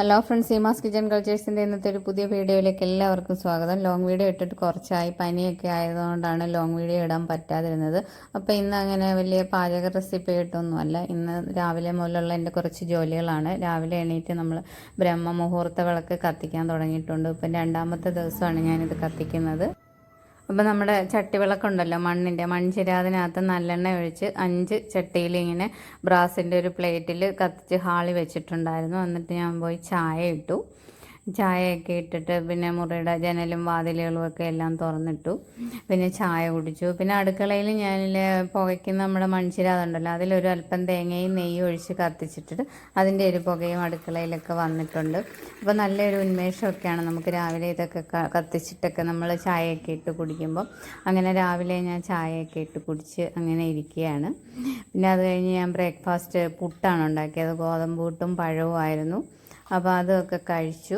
Hello friends, Seemas kitchen കൾച്ചേഴ്സിൻ്റെ ഇന്നത്തെ ഒരു പുതിയ വീഡിയോയിലേക്ക് എല്ലാവർക്കും സ്വാഗതം. ലോങ് വീഡിയോ ഇട്ടിട്ട് കുറച്ചായി, പനിയൊക്കെ ആയതുകൊണ്ടാണ് ലോങ് വീഡിയോ ഇടാൻ പറ്റാതിരുന്നത്. അപ്പോൾ ഇന്ന് അങ്ങനെ വലിയ പാചക റെസിപ്പി ആയിട്ടൊന്നുമല്ല. ഇന്ന് രാവിലെ മുതലുള്ള എൻ്റെ കുറച്ച് ജോലികളാണ്. രാവിലെ എണീറ്റ് നമ്മൾ ബ്രഹ്മ മുഹൂർത്ത വിളക്ക് കത്തിക്കാൻ തുടങ്ങിയിട്ടുണ്ട്. ഇപ്പം രണ്ടാമത്തെ ദിവസമാണ് ഞാനിത് കത്തിക്കുന്നത്. അപ്പോൾ നമ്മുടെ ചട്ടിവിളക്കുണ്ടല്ലോ, മൺചിര, അതിനകത്ത് നല്ലെണ്ണ ഒഴിച്ച് 5 ചട്ടിയിൽ ഇങ്ങനെ ബ്രാസിൻ്റെ ഒരു പ്ലേറ്റിൽ കത്തിച്ച് ഹാളി വെച്ചിട്ടുണ്ടായിരുന്നു. എന്നിട്ട് ഞാൻ പോയി ചായ ഇട്ടു. ചായയൊക്കെ ഇട്ടിട്ട് പിന്നെ മുറിയുടെ ജനലും വാതിലുകളും ഒക്കെ എല്ലാം തുറന്നിട്ടു. പിന്നെ ചായ കുടിച്ചു. പിന്നെ അടുക്കളയിൽ ഞാൻ പുകയ്ക്കുന്ന നമ്മുടെ മൺചിര അതുണ്ടല്ലോ, അതിലൊരു അല്പം തേങ്ങയും നെയ്യും ഒഴിച്ച് കത്തിച്ചിട്ടിട്ട് അതിൻ്റെ ഒരു പുകയും അടുക്കളയിലൊക്കെ വന്നിട്ടുണ്ട്. അപ്പോൾ നല്ലൊരു ഉന്മേഷമൊക്കെയാണ് നമുക്ക് രാവിലെ ഇതൊക്കെ കത്തിച്ചിട്ടൊക്കെ നമ്മൾ ചായയൊക്കെ ഇട്ട് കുടിക്കുമ്പോൾ. അങ്ങനെ രാവിലെ ഞാൻ ചായയൊക്കെ ഇട്ട് കുടിച്ച് അങ്ങനെ ഇരിക്കുകയാണ്. പിന്നെ അത് കഴിഞ്ഞ് ഞാൻ ബ്രേക്ക്ഫാസ്റ്റ് പുട്ടാണ് ഉണ്ടാക്കിയത്. ഗോതമ്പ് പുട്ടും പഴവും ആയിരുന്നു. അപ്പോൾ അതൊക്കെ കഴിച്ചു.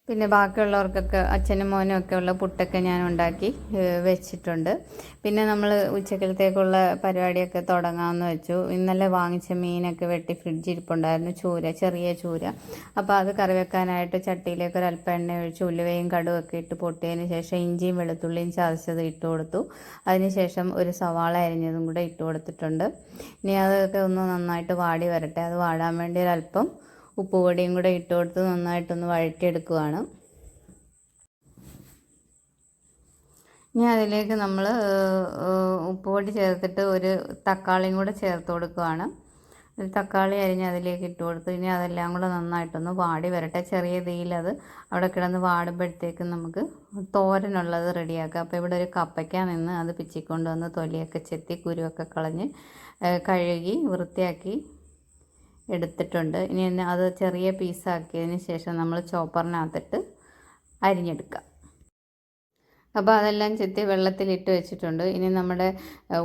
പിന്നെ ബാക്കിയുള്ളവർക്കൊക്കെ അച്ഛനും മോനും ഒക്കെ ഉള്ള പുട്ടൊക്കെ ഞാൻ ഉണ്ടാക്കി വെച്ചിട്ടുണ്ട്. പിന്നെ നമ്മൾ ഉച്ചക്കലത്തേക്കുള്ള പരിപാടിയൊക്കെ തുടങ്ങാമെന്ന് വെച്ചു. ഇന്നലെ വാങ്ങിച്ച മീനൊക്കെ വെട്ടി ഫ്രിഡ്ജിൽ ഇരിപ്പുണ്ടായിരുന്നു, ചെറിയ ചൂര. അപ്പോൾ അത് കറി വെക്കാനായിട്ട് ചട്ടിയിലേക്ക് ഒരു അല്പം എണ്ണ ഒഴിച്ച് ഉലുവയും കടുവൊക്കെ ഇട്ട് പൊട്ടിയതിന് ശേഷം ഇഞ്ചിയും വെളുത്തുള്ളിയും ചതച്ചത് ഇട്ട് കൊടുത്തു. അതിനുശേഷം ഒരു സവാള അരിഞ്ഞതും കൂടെ ഇട്ട് കൊടുത്തിട്ടുണ്ട്. ഇനി അതൊക്കെ ഒന്ന് നന്നായിട്ട് വാടി വരട്ടെ. അത് വാടാൻ വേണ്ടി ഒരല്പം ഉപ്പുപൊടിയും കൂടെ ഇട്ട് കൊടുത്ത് നന്നായിട്ടൊന്ന് വഴറ്റിയെടുക്കുകയാണ്. ഇനി അതിലേക്ക് നമ്മൾ ഉപ്പുപൊടി ചേർത്തിട്ട് ഒരു തക്കാളിയും കൂടെ ചേർത്ത് കൊടുക്കുകയാണ്. ഒരു തക്കാളി അരിഞ്ഞ് അതിലേക്ക് ഇട്ട് കൊടുത്തു. ഇനി അതെല്ലാം കൂടെ നന്നായിട്ടൊന്ന് വാടി വരട്ടെ. ചെറിയ തീയിൽ അത് അവിടെ കിടന്ന് വാടുമ്പോഴത്തേക്കും നമുക്ക് തോരനുള്ളത് റെഡിയാക്കാം. അപ്പോൾ ഇവിടെ ഒരു കപ്പയ്ക്ക നിന്ന് അത് പിച്ചിക്കൊണ്ട് വന്ന് തൊലിയൊക്കെ ചെത്തി കുരുവൊക്കെ കളഞ്ഞ് കഴുകി വൃത്തിയാക്കി എടുത്തിട്ടുണ്ട്. ഇനി അത് ചെറിയ പീസാക്കിയതിന് ശേഷം നമ്മൾ ചോപ്പറിനകത്തിട്ട് അരിഞ്ഞെടുക്കാം. അപ്പോൾ അതെല്ലാം ചെത്തി വെള്ളത്തിലിട്ട് വെച്ചിട്ടുണ്ട്. ഇനി നമ്മുടെ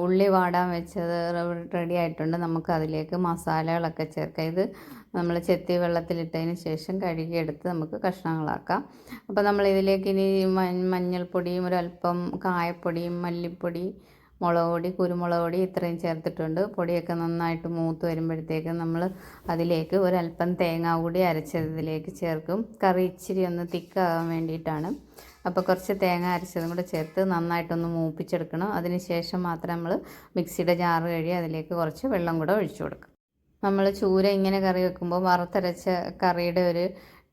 ഉള്ളി വാടാൻ വെച്ചത് റെഡി ആയിട്ടുണ്ട്. നമുക്ക് അതിലേക്ക് മസാലകളൊക്കെ ചേർക്കാം. ഇത് നമ്മൾ ചെത്തി വെള്ളത്തിലിട്ടതിന് ശേഷം കഴുകിയെടുത്ത് നമുക്ക് കഷ്ണങ്ങളാക്കാം. അപ്പോൾ നമ്മൾ ഇതിലേക്ക് ഇനി മഞ്ഞൾപ്പൊടിയും ഒരല്പം കായപ്പൊടിയും മല്ലിപ്പൊടി, മുളക് പൊടി, കുരുമുളക് പൊടി ഇത്രയും ചേർത്തിട്ടുണ്ട്. പൊടിയൊക്കെ നന്നായിട്ട് മൂത്ത് വരുമ്പോഴത്തേക്ക് നമ്മൾ അതിലേക്ക് ഒരല്പം തേങ്ങ കൂടി അരച്ചതിലേക്ക് ചേർക്കും. കറി ഇച്ചിരി ഒന്ന് തിക്കാകാൻ വേണ്ടിയിട്ടാണ്. അപ്പോൾ കുറച്ച് തേങ്ങ അരച്ചതും കൂടെ ചേർത്ത് നന്നായിട്ടൊന്ന് മൂപ്പിച്ചെടുക്കണം. അതിന് ശേഷം മാത്രം നമ്മൾ മിക്സിയുടെ ജാറ് കഴുകി അതിലേക്ക് കുറച്ച് വെള്ളം കൂടെ ഒഴിച്ചു കൊടുക്കും. നമ്മൾ ചൂര ഇങ്ങനെ കറി വെക്കുമ്പോൾ വറുത്തരച്ച കറിയുടെ ഒരു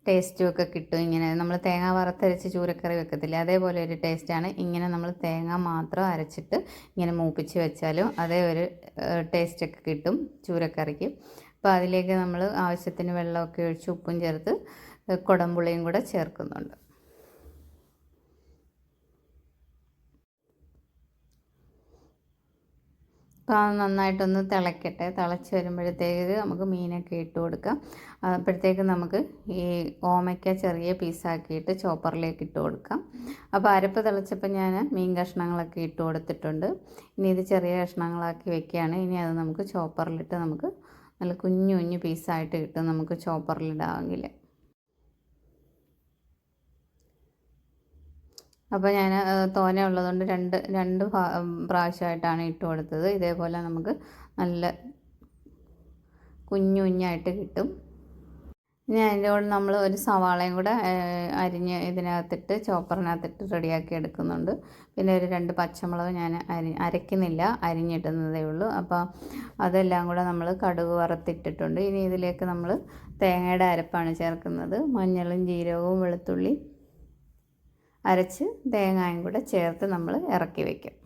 ടേസ്റ്റും ഒക്കെ കിട്ടും. ഇങ്ങനെ നമ്മൾ തേങ്ങ വറുത്തരച്ച് ചൂരക്കറി വെക്കത്തില്ല, അതേപോലെ ഒരു ടേസ്റ്റാണ്. ഇങ്ങനെ നമ്മൾ തേങ്ങ മാത്രം അരച്ചിട്ട് ഇങ്ങനെ മൂപ്പിച്ച് വെച്ചാലും അതേ ഒരു ടേസ്റ്റൊക്കെ കിട്ടും ചൂരക്കറിക്ക്. അപ്പോൾ അതിലേക്ക് നമ്മൾ ആവശ്യത്തിന് വെള്ളമൊക്കെ ഒഴിച്ച് ഉപ്പും ചേർത്ത് കുടംപുളിയും കൂടെ ചേർക്കുന്നുണ്ട്. അപ്പോൾ അത് നന്നായിട്ടൊന്ന് തിളയ്ക്കട്ടെ. തിളച്ച് വരുമ്പോഴത്തേക്ക് നമുക്ക് മീനൊക്കെ ഇട്ട് കൊടുക്കാം. അപ്പോഴത്തേക്ക് നമുക്ക് ഈ ഓമയ്ക്ക ചെറിയ പീസാക്കിയിട്ട് ചോപ്പറിലേക്ക് ഇട്ട് കൊടുക്കാം. അപ്പോൾ അരപ്പ് തിളച്ചപ്പോൾ ഞാൻ മീൻ കഷ്ണങ്ങളൊക്കെ ഇട്ട് കൊടുത്തിട്ടുണ്ട്. ഇനി ഇത് ചെറിയ കഷ്ണങ്ങളാക്കി വെക്കുകയാണ്. ഇനി അത് നമുക്ക് ചോപ്പറിലിട്ട് നമുക്ക് നല്ല കുഞ്ഞു കുഞ്ഞു പീസായിട്ട് കിട്ടും നമുക്ക് ചോപ്പറിലിടാമെങ്കിൽ. അപ്പോൾ ഞാൻ തോന ഉള്ളതുകൊണ്ട് രണ്ട് പ്രാവശ്യമായിട്ടാണ് ഇട്ട് കൊടുത്തത്. ഇതേപോലെ നമുക്ക് നല്ല കുഞ്ഞു കുഞ്ഞായിട്ട് കിട്ടും. ഇനി അതിൻ്റെ കൂടെ നമ്മൾ ഒരു സവാളയും കൂടെ അരിഞ്ഞ് ഇതിനകത്തിട്ട് ചോപ്പറിനകത്തിട്ട് റെഡിയാക്കി എടുക്കുന്നുണ്ട്. പിന്നെ ഒരു 2 പച്ചമുളക് ഞാൻ അരയ്ക്കുന്നില്ല, അരിഞ്ഞിടുന്നതേ ഉള്ളൂ. അപ്പോൾ അതെല്ലാം കൂടെ നമ്മൾ കടുക് വറുത്തിട്ടിട്ടുണ്ട്. ഇനി ഇതിലേക്ക് നമ്മൾ തേങ്ങയുടെ അരപ്പാണ് ചേർക്കുന്നത്. മഞ്ഞളും ജീരകവും വെളുത്തുള്ളി അരച്ച് തേങ്ങയും കൂടെ ചേർത്ത് നമ്മൾ ഇറക്കി വയ്ക്കും.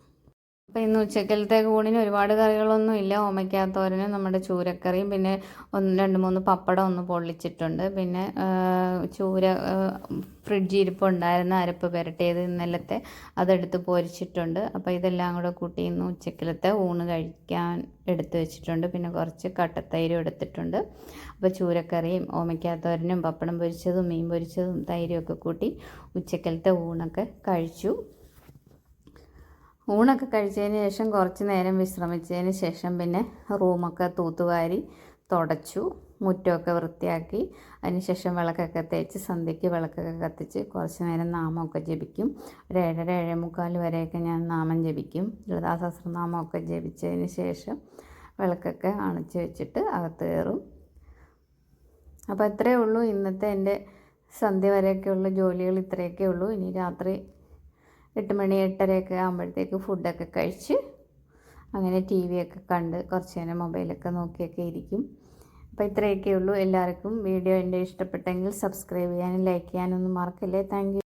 അപ്പോൾ ഇന്ന് ഉച്ചക്കലത്തെ ഊണിന് ഒരുപാട് കറികളൊന്നും ഇല്ല. ഓമയ്ക്കാത്തോരനും നമ്മുടെ ചൂരക്കറിയും പിന്നെ 2-3 പപ്പടം ഒന്ന് പൊള്ളിച്ചിട്ടുണ്ട്. പിന്നെ ചൂര ഫ്രിഡ്ജിൽ ഇരിപ്പുണ്ടായിരുന്ന അരപ്പ് പുരട്ടിയത് ഇന്നലത്തെ, അതെടുത്ത് പൊരിച്ചിട്ടുണ്ട്. അപ്പോൾ ഇതെല്ലാം കൂടെ കൂട്ടി ഇന്ന് ഉച്ചക്കലത്തെ ഊണ് കഴിക്കാൻ എടുത്ത് വെച്ചിട്ടുണ്ട്. പിന്നെ കുറച്ച് കട്ടത്തൈരും എടുത്തിട്ടുണ്ട്. അപ്പോൾ ചൂരക്കറിയും ഓമയ്ക്കാത്തോരനും പപ്പടം പൊരിച്ചതും മീൻ പൊരിച്ചതും തൈരും ഒക്കെ കൂട്ടി ഉച്ചക്കലത്തെ ഊണൊക്കെ കഴിച്ചു. ഊണൊക്കെ കഴിച്ചതിന് ശേഷം കുറച്ച് നേരം വിശ്രമിച്ചതിന് ശേഷം പിന്നെ റൂമൊക്കെ തൂത്തുവാരി തുടച്ചു, മുറ്റമൊക്കെ വൃത്തിയാക്കി. അതിനുശേഷം വിളക്കൊക്കെ തേച്ച് സന്ധ്യയ്ക്ക് വിളക്കൊക്കെ കത്തിച്ച് കുറച്ച് നേരം നാമമൊക്കെ ജപിക്കും. ഒരു 7:30-7:45 വരെയൊക്കെ ഞാൻ നാമം ജപിക്കും. ലളിതാ സഹസ്രനാമമൊക്കെ ജപിച്ചതിന് ശേഷം വിളക്കൊക്കെ അണച്ച് വെച്ചിട്ട് അകത്ത് കയറും. അപ്പോൾ ഇത്രയേ ഉള്ളൂ ഇന്നത്തെ എൻ്റെ സന്ധ്യ വരെയൊക്കെയുള്ള ജോലികൾ ഇത്രയൊക്കെ ഉള്ളൂ. ഇനി രാത്രി 8 മണി 8:30 ആകുമ്പോഴത്തേക്ക് ഫുഡൊക്കെ കഴിച്ച് അങ്ങനെ ടി വിയൊക്കെ കണ്ട് കുറച്ച് നേരം മൊബൈലൊക്കെ നോക്കിയൊക്കെ ഇരിക്കും. അപ്പോൾ ഇത്രയൊക്കെ ഉള്ളൂ. എല്ലാവർക്കും വീഡിയോ എൻ്റെ ഇഷ്ടപ്പെട്ടെങ്കിൽ സബ്സ്ക്രൈബ് ചെയ്യാനും ലൈക്ക് ചെയ്യാനൊന്നും മറക്കല്ലേ. Thank you.